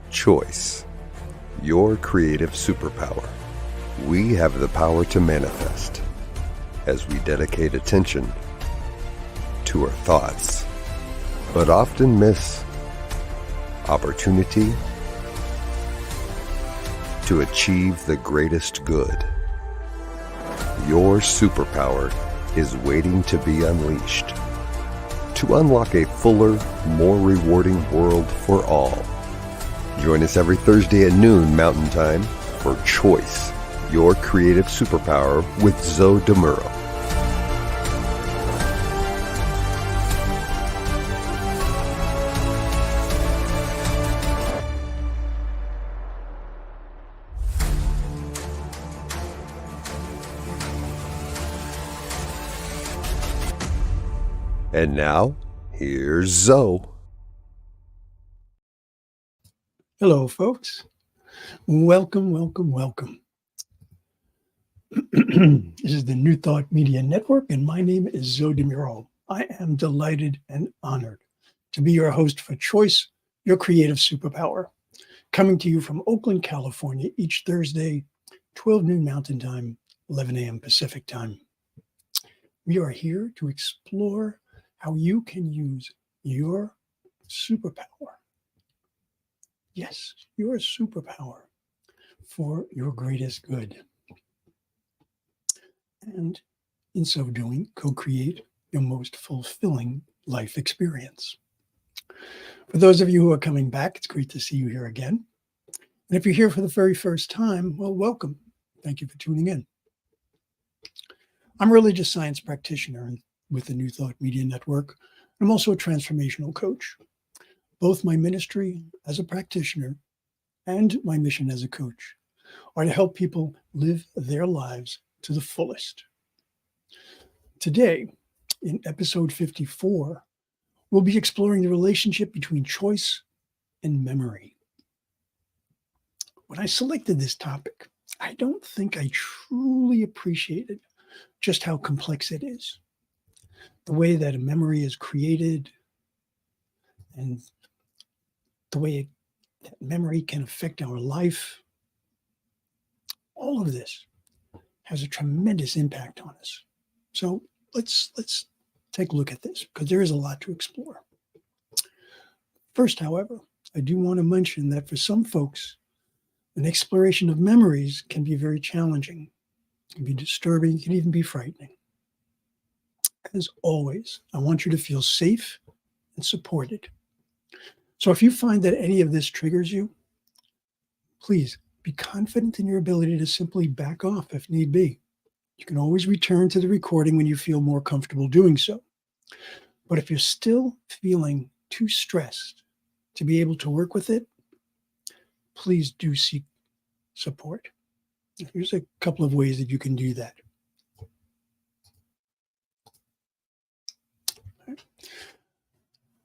Choice, your creative superpower. We have the power to manifest as we dedicate attention to our thoughts, but often miss opportunity to achieve the greatest good. Your superpower is waiting to be unleashed to unlock a fuller, more rewarding world for all. Join us every Thursday at noon Mountain Time for Choice, your creative superpower with Zoe Muro. And now, here's Zoe. Hello, folks. Welcome, welcome, welcome. This is the New Thought Media Network, and my name is Zoe Muro. I am delighted and honored to be your host for Choice, your creative superpower, coming to you from Oakland, California, each Thursday, 12 noon Mountain Time, 11 a.m. Pacific Time. We are here to explore how you can use your superpower. Yes, your superpower for your greatest good. And in so doing, co-create your most fulfilling life experience. For those of you who are coming back, it's great to see you here again. And if you're here for the very first time, well, welcome. Thank you for tuning in. I'm a religious science practitioner with the New Thought Media Network. I'm also a transformational coach. Both my ministry as a practitioner and my mission as a coach are to help people live their lives to the fullest. Today, in episode 54, we'll be exploring the relationship between choice and memory. When I selected this topic, I don't think I truly appreciated just how complex it is. The way that a memory is created and the way that memory can affect our life. All of this has a tremendous impact on us. So let's take a look at this, because there is a lot to explore. First, however, I do want to mention that for some folks, an exploration of memories can be very challenging. It can be disturbing, it can even be frightening. As always, I want you to feel safe and supported. So if you find that any of this triggers you, please be confident in your ability to simply back off if need be. You can always return to the recording when you feel more comfortable doing so. But if you're still feeling too stressed to be able to work with it, please do seek support. Here's a couple of ways that you can do that.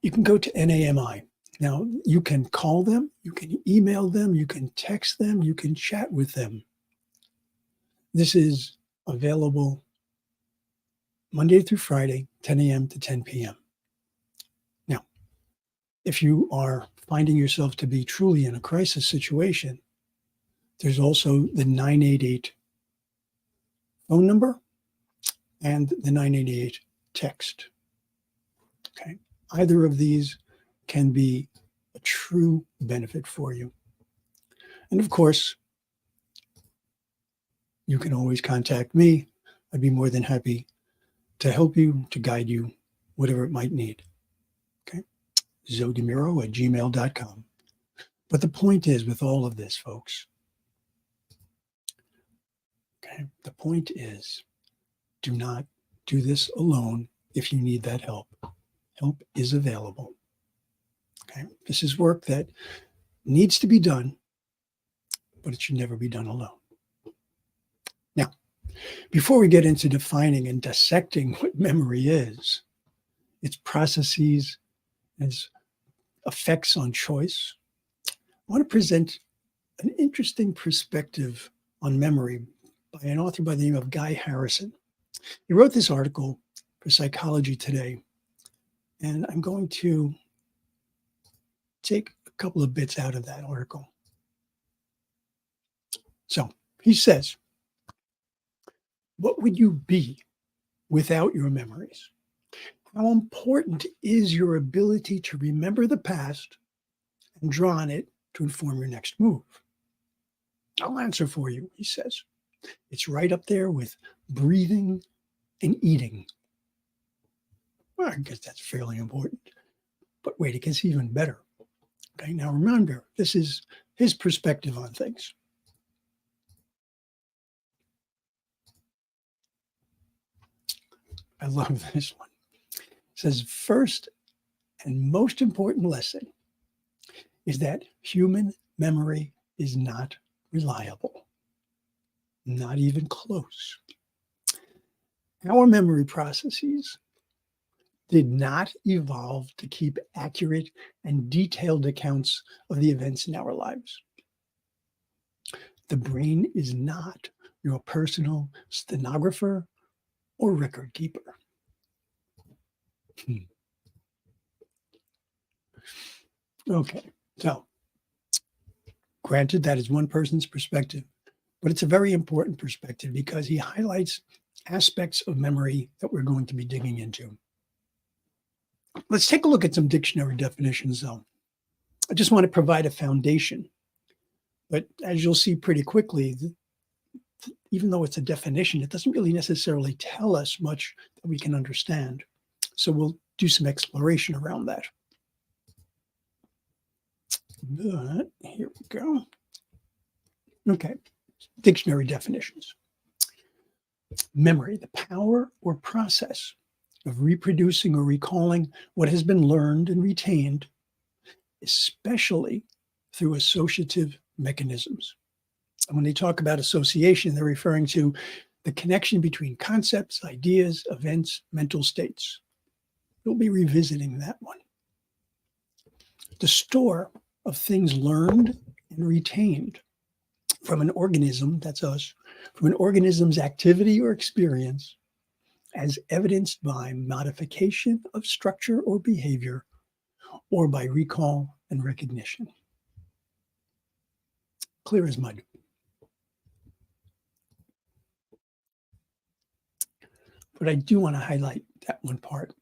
You can go to NAMI. Now, you can call them, you can email them, you can text them, you can chat with them. This is available Monday through Friday, 10 a.m. to 10 p.m. Now, if you are finding yourself to be truly in a crisis situation, there's also the 988 phone number and the 988 text. Okay. Either of these can be a true benefit for you. And of course, you can always contact me. I'd be more than happy to help you, to guide you, whatever it might need. Okay? zodemiro@gmail.com. But the point is, with all of this, folks, okay, the point is, do not do this alone if you need that help. Help is available. Okay, this is work that needs to be done, but it should never be done alone. Now, before we get into defining and dissecting what memory is, its processes, its effects on choice, I want to present an interesting perspective on memory by an author by the name of Guy Harrison. He wrote this article for Psychology Today, and I'm going to take a couple of bits out of that article. So he says, what would you be without your memories? How important is your ability to remember the past and draw on it to inform your next move? I'll answer for you, he says. It's right up there with breathing and eating. Well, I guess that's fairly important. But wait, it gets even better. Okay, now remember, this is his perspective on things. I love this one. It says, first and most important lesson is that human memory is not reliable, not even close. Our memory processes did not evolve to keep accurate and detailed accounts of the events in our lives. The brain is not your personal stenographer or record keeper. Okay, so granted, that is one person's perspective, but it's a very important perspective because he highlights aspects of memory that we're going to be digging into. Let's take a look at some dictionary definitions, though. I just want to provide a foundation, but as you'll see pretty quickly, even though it's a definition, it doesn't really necessarily tell us much that we can understand. So we'll do some exploration around that. But here we go. Okay, dictionary definitions. Memory, the power or process of reproducing or recalling what has been learned and retained, especially through associative mechanisms. And when they talk about association, they're referring to the connection between concepts, ideas, events, mental states. We'll be revisiting that one. The store of things learned and retained from an organism, that's us, from an organism's activity or experience, as evidenced by modification of structure or behavior, or by recall and recognition. Clear as mud. But I do want to highlight that one part.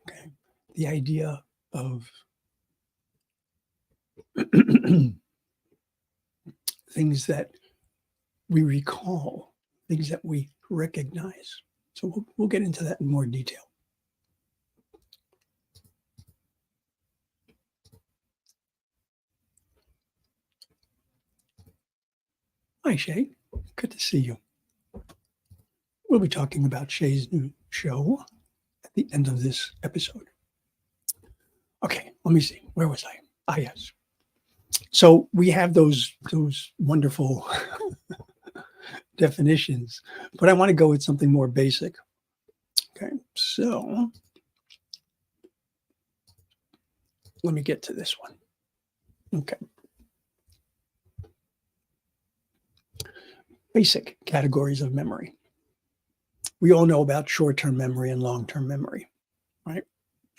Okay, the idea of things that we recall, things that we recognize. So we'll get into that in more detail. Hi, Shay. Good to see you. We'll be talking about Shay's new show at the end of this episode. Okay, let me see. Where was I? Ah, yes. So we have those wonderful definitions, but I want to go with something more basic. Okay, so let me get to this one. Okay. Basic categories of memory. We all know about short-term memory and long-term memory, right?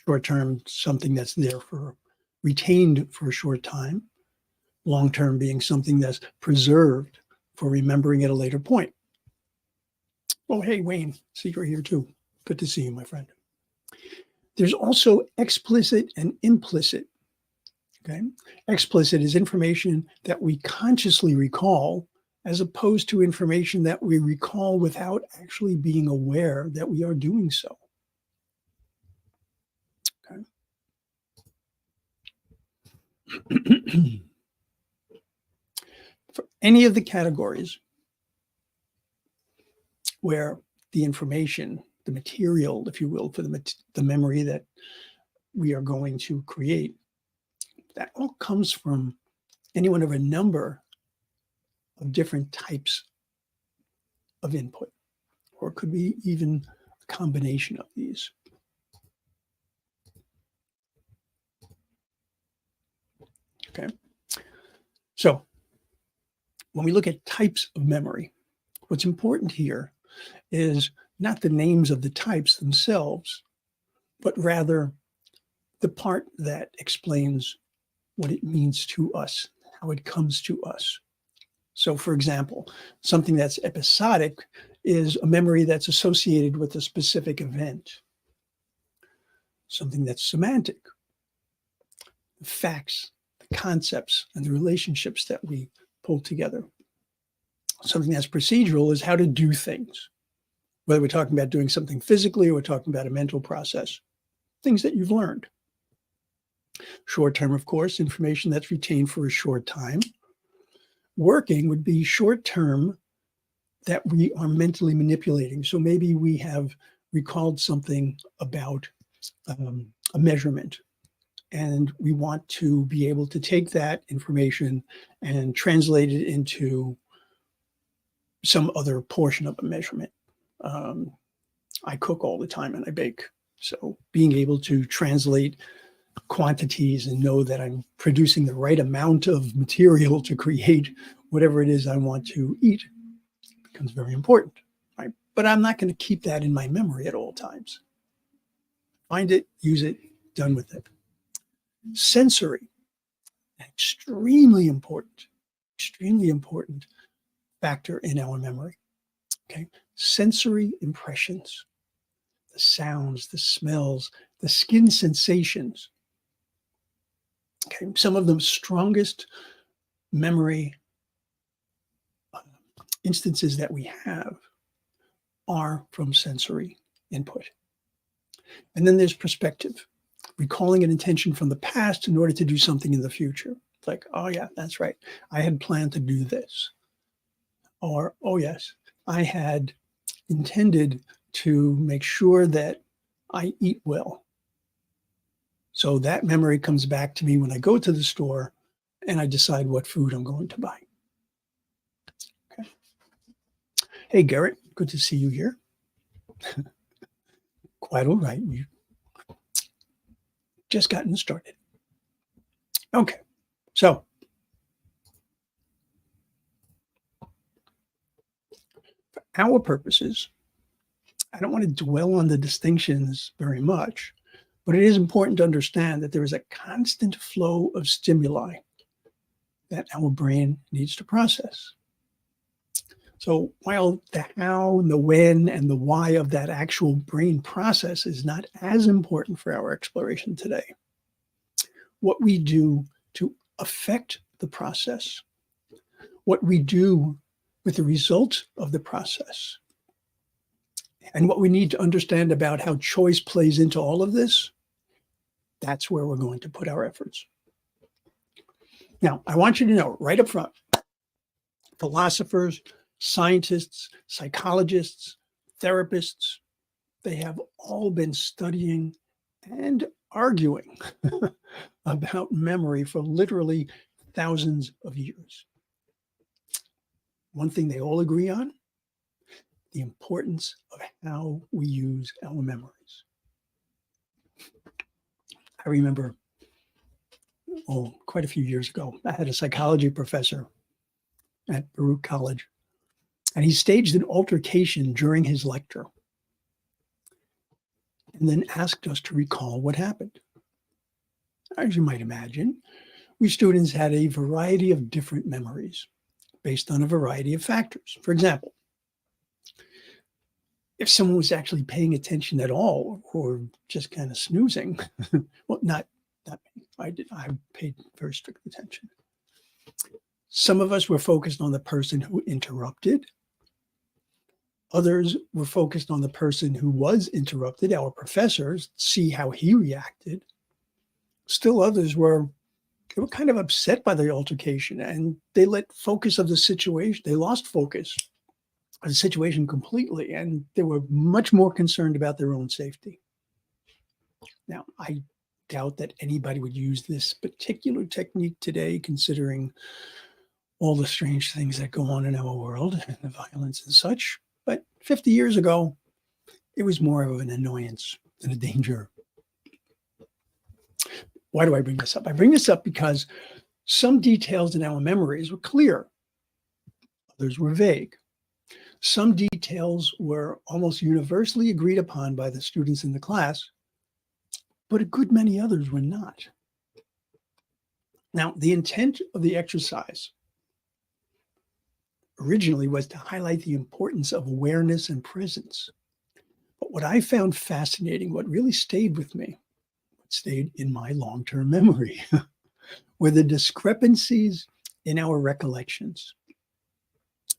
Short-term, something that's there for retained for a short time. Long-term being something that's preserved for remembering at a later point. Oh, hey, Wayne, see you're here too. Good to see you, my friend. There's also explicit and implicit. Okay, explicit is information that we consciously recall, as opposed to information that we recall without actually being aware that we are doing so. Okay. For any of the categories where the information, the material, if you will, for the memory that we are going to create, that all comes from any one of a number of different types of input, or it could be even a combination of these. Okay. So when we look at types of memory, what's important here is not the names of the types themselves, but rather the part that explains what it means to us, how it comes to us. So, for example, something that's episodic is a memory that's associated with a specific event. Something that's semantic, the facts, the concepts, and the relationships that we pull together. Something that's procedural is how to do things, whether we're talking about doing something physically or we're talking about a mental process, things that you've learned. Short term, of course, information that's retained for a short time. Working would be short term that we are mentally manipulating. So maybe we have recalled something about a measurement, and we want to be able to take that information and translate it into some other portion of a measurement. I cook all the time and I bake. So being able to translate quantities and know that I'm producing the right amount of material to create whatever it is I want to eat becomes very important, right? But I'm not going to keep that in my memory at all times. Find it, use it, done with it. Sensory, extremely important factor in our memory. Okay, sensory impressions, the sounds, the smells, the skin sensations. Okay, some of the strongest memory instances that we have are from sensory input. And then there's perspective, recalling an intention from the past in order to do something in the future. It's like, oh yeah, that's right. I had planned to do this. Or, oh yes, I had intended to make sure that I eat well. So that memory comes back to me when I go to the store and I decide what food I'm going to buy. Okay. Hey, Garrett, good to see you here. Quite all right. We've just gotten started. Okay, so for our purposes, I don't want to dwell on the distinctions very much, but it is important to understand that there is a constant flow of stimuli that our brain needs to process. So while the how and the when and the why of that actual brain process is not as important for our exploration today, what we do to affect the process, what we do with the result of the process, and what we need to understand about how choice plays into all of this, that's where we're going to put our efforts. Now, I want you to know right up front, philosophers, scientists, psychologists, therapists, they have all been studying and arguing about memory for literally thousands of years. One thing they all agree on, the importance of how we use our memories. I remember, quite a few years ago, I had a psychology professor at Baruch College, and he staged an altercation during his lecture and then asked us to recall what happened. As you might imagine, we students had a variety of different memories based on a variety of factors. For example, if someone was actually paying attention at all or just kind of snoozing, well, not me. I paid very strict attention. Some of us were focused on the person who interrupted. Others were focused on the person who was interrupted, our professors, see how he reacted. Still others were kind of upset by the altercation, and they let focus of the situation, they lost focus of the situation completely, and they were much more concerned about their own safety. Now, I doubt that anybody would use this particular technique today, considering all the strange things that go on in our world and the violence and such. But 50 years ago, it was more of an annoyance than a danger. Why do I bring this up? I bring this up because some details in our memories were clear. Others were vague. Some details were almost universally agreed upon by the students in the class, but a good many others were not. Now, the intent of the exercise originally was to highlight the importance of awareness and presence. But what I found fascinating, what really stayed with me, what stayed in my long-term memory, were the discrepancies in our recollections.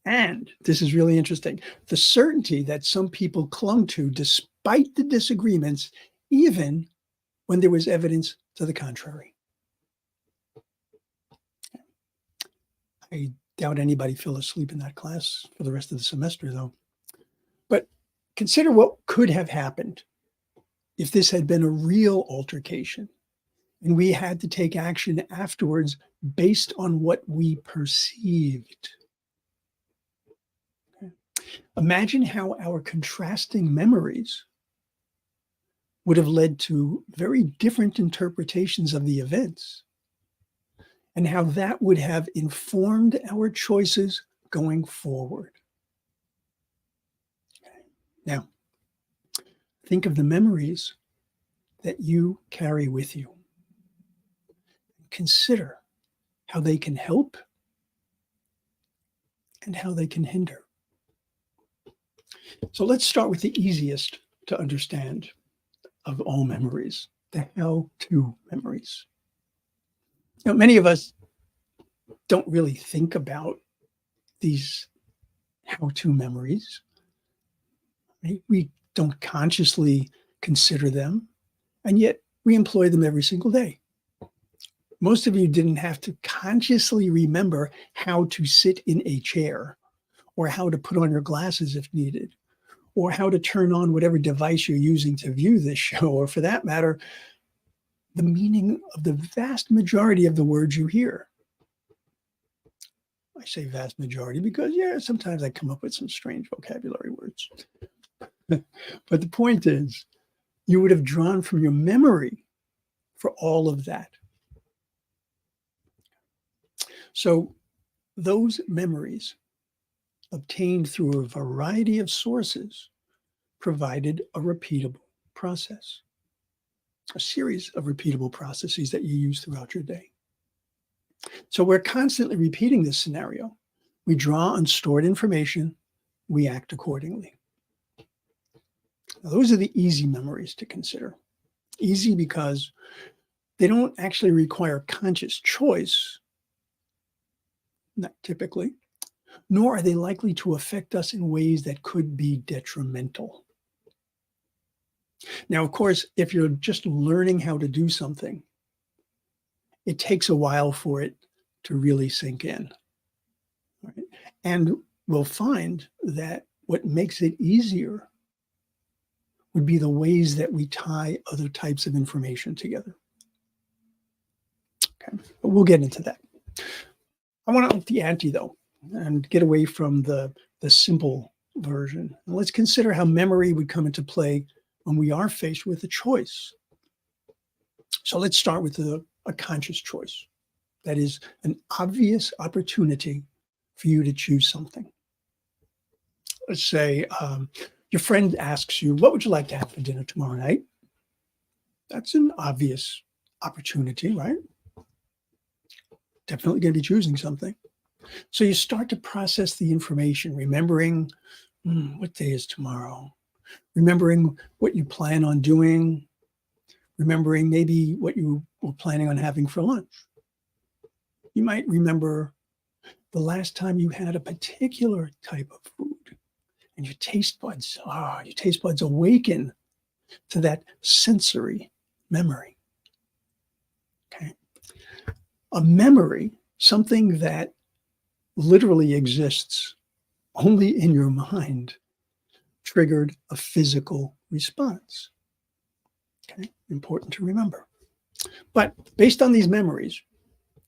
And this is really interesting, the certainty that some people clung to despite the disagreements, even when there was evidence to the contrary. I doubt anybody fell asleep in that class for the rest of the semester, though. But consider what could have happened if this had been a real altercation and we had to take action afterwards based on what we perceived. Okay. Imagine how our contrasting memories would have led to very different interpretations of the events, and how that would have informed our choices going forward. Okay. Now, think of the memories that you carry with you. Consider how they can help and how they can hinder. So let's start with the easiest to understand of all memories, the how-to memories. Now, many of us don't really think about these how-to memories. Right? We don't consciously consider them, and yet we employ them every single day. Most of you didn't have to consciously remember how to sit in a chair, or how to put on your glasses if needed, or how to turn on whatever device you're using to view this show, or for that matter, the meaning of the vast majority of the words you hear. I say vast majority because, yeah, sometimes I come up with some strange vocabulary words. But the point is, you would have drawn from your memory for all of that. So those memories obtained through a variety of sources provided a repeatable process, a series of repeatable processes that you use throughout your day. So we're constantly repeating this scenario. We draw on stored information, we act accordingly. Now, those are the easy memories to consider. Easy because they don't actually require conscious choice, not typically, nor are they likely to affect us in ways that could be detrimental. Now, of course, if you're just learning how to do something, it takes a while for it to really sink in. Right? And we'll find that what makes it easier would be the ways that we tie other types of information together. Okay, but we'll get into that. I want to up the ante, though, and get away from the simple version. And let's consider how memory would come into play when we are faced with a choice. So let's start with a conscious choice. That is an obvious opportunity for you to choose something. Let's say your friend asks you, what would you like to have for dinner tomorrow night? That's an obvious opportunity, right? Definitely going to be choosing something. So you start to process the information, remembering what day is tomorrow, remembering what you plan on doing, remembering maybe what you were planning on having for lunch. You might remember the last time you had a particular type of food, and your taste buds awaken to that sensory memory. Okay. A memory, something that literally exists only in your mind, triggered a physical response. Okay, important to remember. But based on these memories,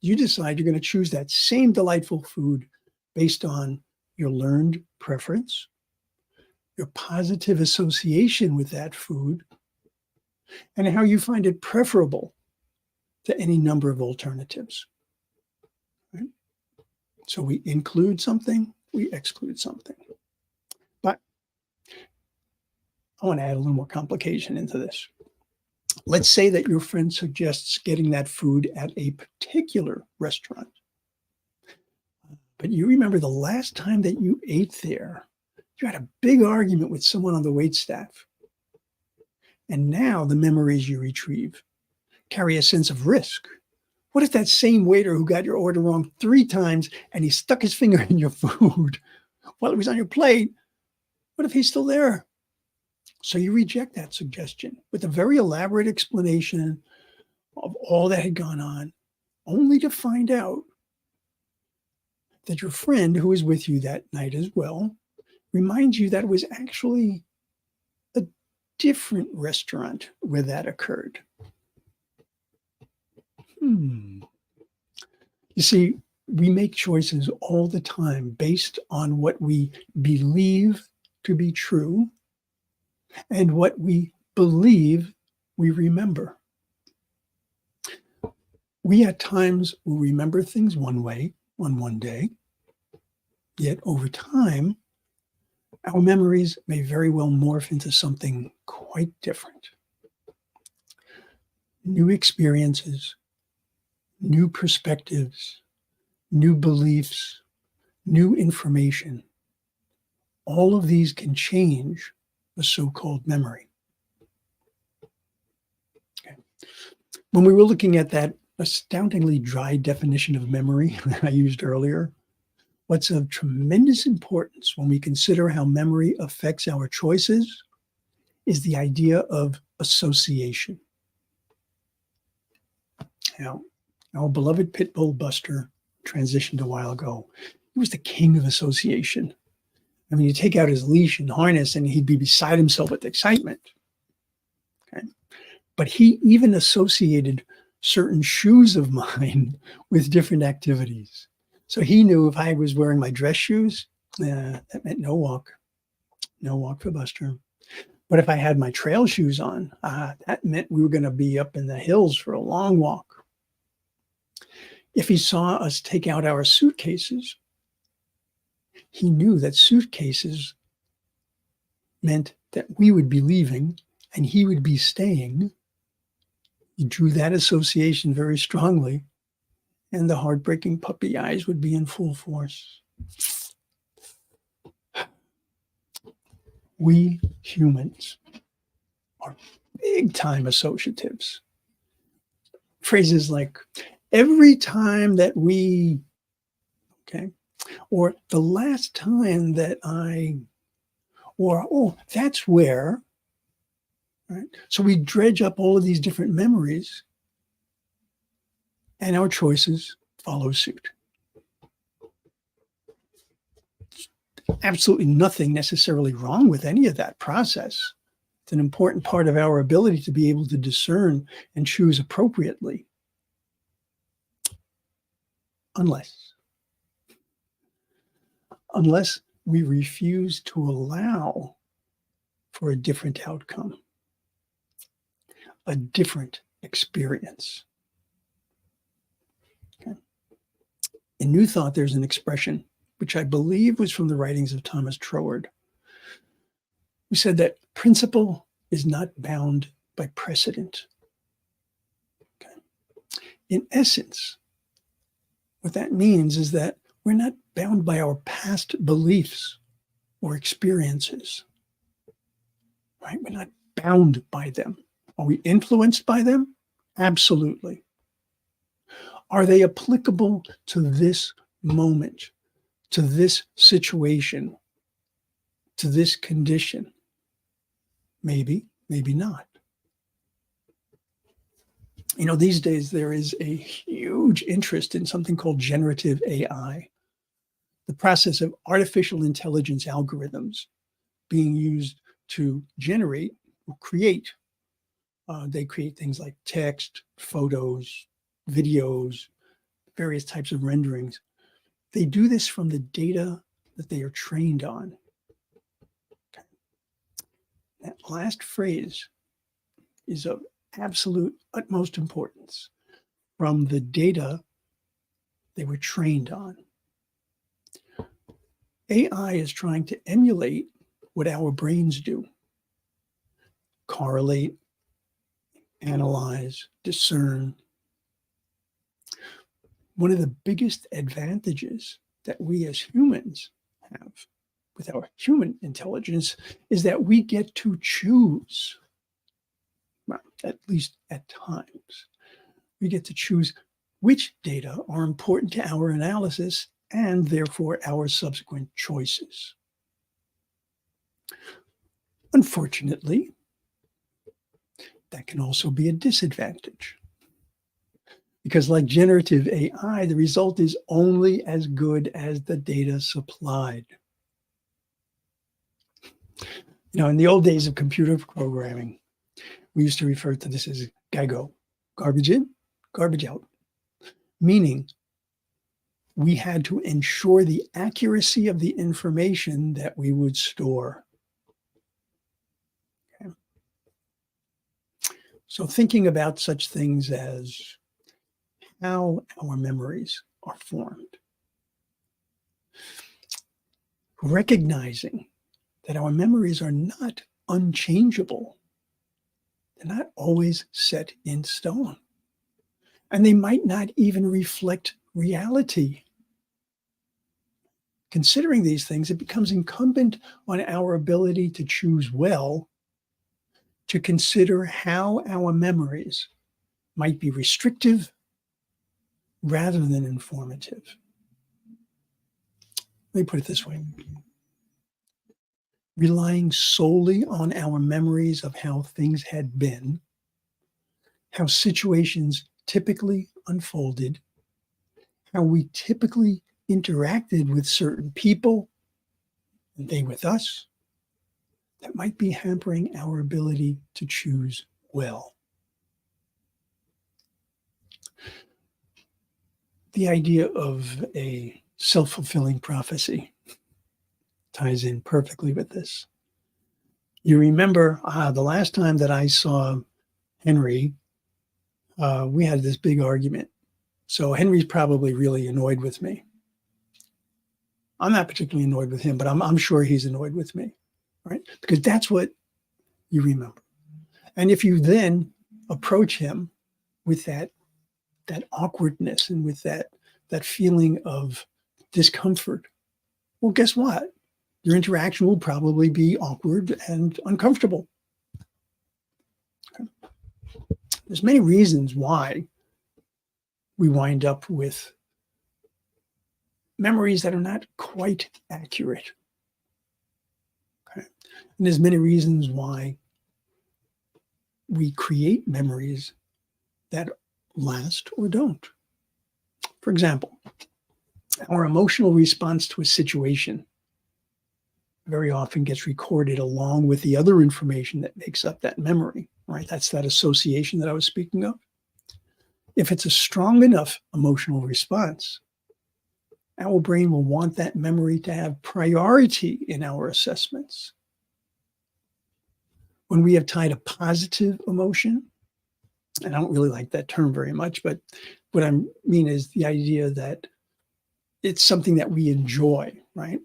you decide you're going to choose that same delightful food based on your learned preference, your positive association with that food, and how you find it preferable to any number of alternatives. Right? So we include something, we exclude something. But I want to add a little more complication into this. Let's say that your friend suggests getting that food at a particular restaurant, but you remember the last time that you ate there, you had a big argument with someone on the wait staff. And now the memories you retrieve carry a sense of risk. What if that same waiter who got your order wrong 3 times and he stuck his finger in your food while it was on your plate? What if he's still there? So you reject that suggestion with a very elaborate explanation of all that had gone on, only to find out that your friend who was with you that night as well reminds you that it was actually a different restaurant where that occurred. You see, we make choices all the time based on what we believe to be true and what we believe we remember. We at times will remember things one way on one day, yet over time, our memories may very well morph into something quite different. New experiences, new perspectives, new beliefs, new information, all of these can change the so-called memory. Okay. When we were looking at that astoundingly dry definition of memory that I used earlier, what's of tremendous importance when we consider how memory affects our choices is the idea of association. Now, our beloved pit bull Buster transitioned a while ago. He was the king of association. I mean, you take out his leash and harness and he'd be beside himself with excitement. Okay? But he even associated certain shoes of mine with different activities. So he knew if I was wearing my dress shoes, that meant no walk for Buster. But if I had my trail shoes on, that meant we were going to be up in the hills for a long walk. If he saw us take out our suitcases, he knew that suitcases meant that we would be leaving and he would be staying. He drew that association very strongly, and the heartbreaking puppy eyes would be in full force. We humans are big-time associatives. Phrases like, every time that we, okay, or the last time that I, or, oh, that's where, right? So we dredge up all of these different memories and our choices follow suit. Absolutely nothing necessarily wrong with any of that process. It's an important part of our ability to be able to discern and choose appropriately. Unless we refuse to allow for a different outcome, a different experience. Okay. In New Thought, there's an expression, which I believe was from the writings of Thomas Troward, who said that principle is not bound by precedent. Okay. In essence, what that means is that we're not bound by our past beliefs or experiences, right? We're not bound by them. Are we influenced by them? Absolutely. Are they applicable to this moment, to this situation, to this condition? Maybe, maybe not. You know, these days there is a huge interest in something called generative AI, the process of artificial intelligence algorithms being used to generate or create. They create things like text, photos, videos, various types of renderings. They do this from the data that they are trained on. Okay. That last phrase is of absolute utmost importance, from the data they were trained on. AI is trying to emulate what our brains do, correlate, analyze, discern. One of the biggest advantages that we as humans have with our human intelligence is that we get to choose, well, at least at times, we get to choose which data are important to our analysis and therefore our subsequent choices. Unfortunately, that can also be a disadvantage. Because like generative AI, the result is only as good as the data supplied. In the old days of computer programming, we used to refer to this as GIGO, garbage in, garbage out, meaning we had to ensure the accuracy of the information that we would store. Okay. So thinking about such things as how our memories are formed, recognizing that our memories are not unchangeable. They're not always set in stone. And they might not even reflect reality. Considering these things, it becomes incumbent on our ability to choose well, to consider how our memories might be restrictive rather than informative. Let me put it this way. Relying solely on our memories of how things had been, how situations typically unfolded, how we typically interacted with certain people, and they with us, that might be hampering our ability to choose well. The idea of a self-fulfilling prophecy ties in perfectly with this. You remember the last time that I saw Henry, we had this big argument. So Henry's probably really annoyed with me. I'm not particularly annoyed with him, but I'm sure he's annoyed with me, right? Because that's what you remember. And if you then approach him with that awkwardness and with that feeling of discomfort, well, guess what? Your interaction will probably be awkward and uncomfortable. Okay. There's many reasons why we wind up with memories that are not quite accurate. Okay. And there's many reasons why we create memories that last or don't. For example, our emotional response to a situation very often gets recorded along with the other information that makes up that memory, right? That's that association that I was speaking of. If it's a strong enough emotional response, our brain will want that memory to have priority in our assessments. When we have tied a positive emotion, and I don't really like that term very much, but what I mean is the idea that it's something that we enjoy, right?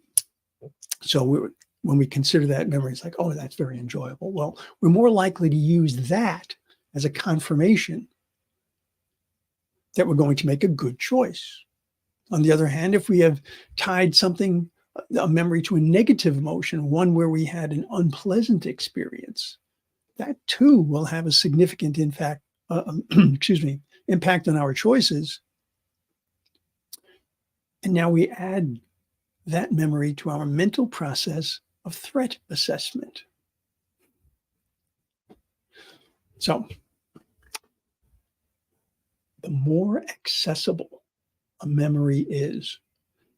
So when we consider that memory, it's like, oh, that's very enjoyable. Well, we're more likely to use that as a confirmation that we're going to make a good choice. On the other hand, if we have tied something, a memory to a negative emotion, one where we had an unpleasant experience, that too will have a significant impact on our choices. And now we add that memory to our mental process of threat assessment. So, the more accessible a memory is,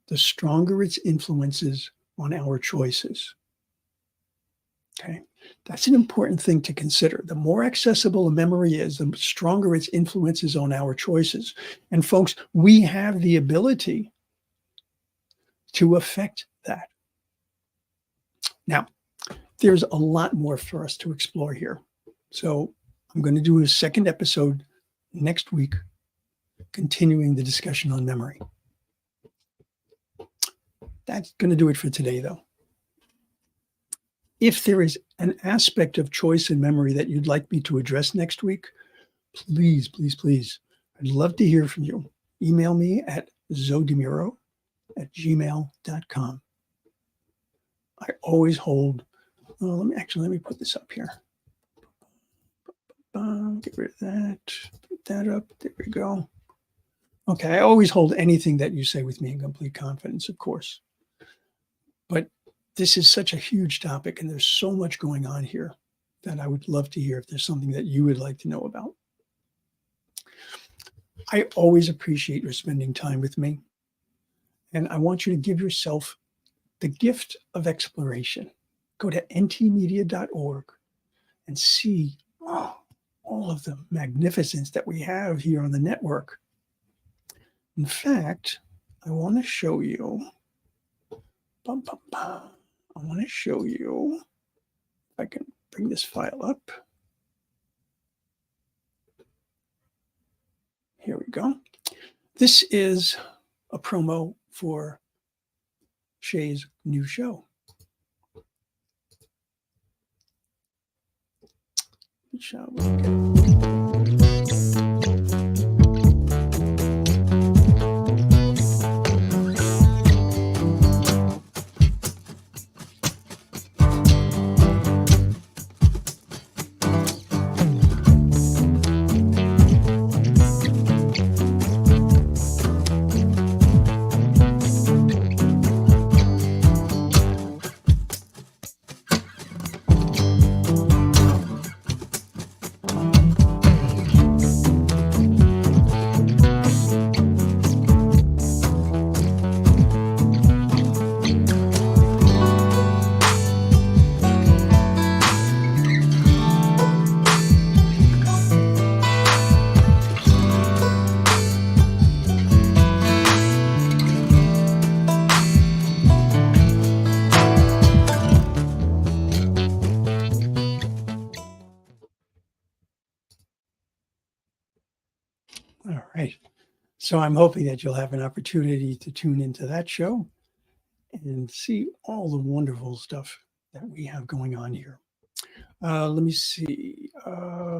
the stronger its influences on our choices. Okay, that's an important thing to consider. The more accessible a memory is, the stronger its influences on our choices. And folks, we have the ability to affect that. Now, there's a lot more for us to explore here. So I'm going to do a second episode next week, continuing the discussion on memory. That's going to do it for today, though. If there is an aspect of choice and memory that you'd like me to address next week, please, please, please, I'd love to hear from you. Email me at zodemuro@gmail.com. I always hold, let me put this up here. Get rid of that, put that up, there we go. Okay, I always hold anything that you say with me in complete confidence, of course. But this is such a huge topic and there's so much going on here that I would love to hear if there's something that you would like to know about. I always appreciate your spending time with me. And I want you to give yourself the gift of exploration. Go to ntmedia.org and see all of the magnificence that we have here on the network. In fact, I want to show you, I want to show you, if I can bring this file up. Here we go. This is a promo for Shay's new show. Shall we All right. So I'm hoping that you'll have an opportunity to tune into that show and see all the wonderful stuff that we have going on here. Let me see.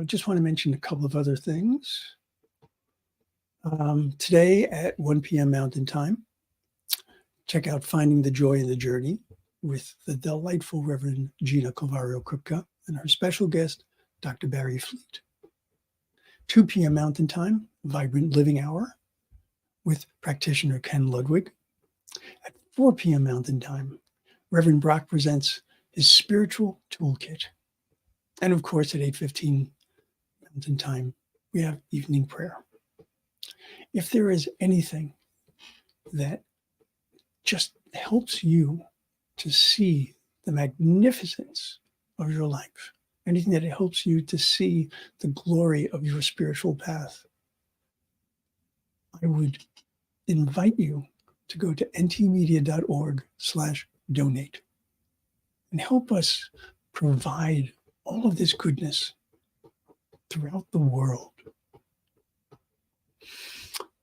Just want to mention a couple of other things. Today at 1 p.m. Mountain Time, check out Finding the Joy in the Journey with the delightful Reverend Gina Calvario-Krupka and her special guest, Dr. Barry Fleet. 2 p.m. Mountain Time, Vibrant Living Hour with Practitioner Ken Ludwig. At 4 p.m. Mountain Time, Reverend Brock presents his Spiritual Toolkit. And of course, at 8:15 Mountain Time, we have evening prayer. If there is anything that just helps you to see the magnificence of your life, anything that helps you to see the glory of your spiritual path, I would invite you to go to ntmedia.org/donate and help us provide all of this goodness throughout the world.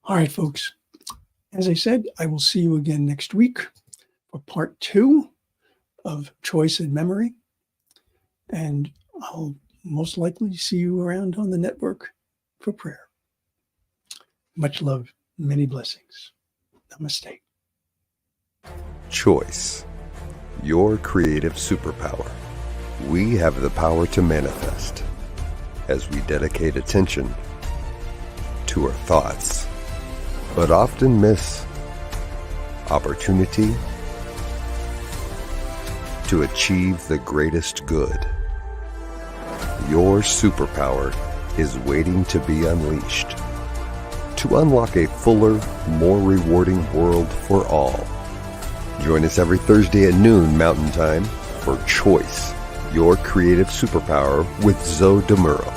All right, folks. As I said, I will see you again next week for part 2 of Choice and Memory. And I'll most likely see you around on the network for prayer. Much love, many blessings. Namaste. Choice, your creative superpower. We have the power to manifest as we dedicate attention to our thoughts, but often miss opportunity to achieve the greatest good. Your superpower is waiting to be unleashed to unlock a fuller, more rewarding world for all. Join us every Thursday at noon Mountain Time for Choice, your creative superpower with Zo DeMuro.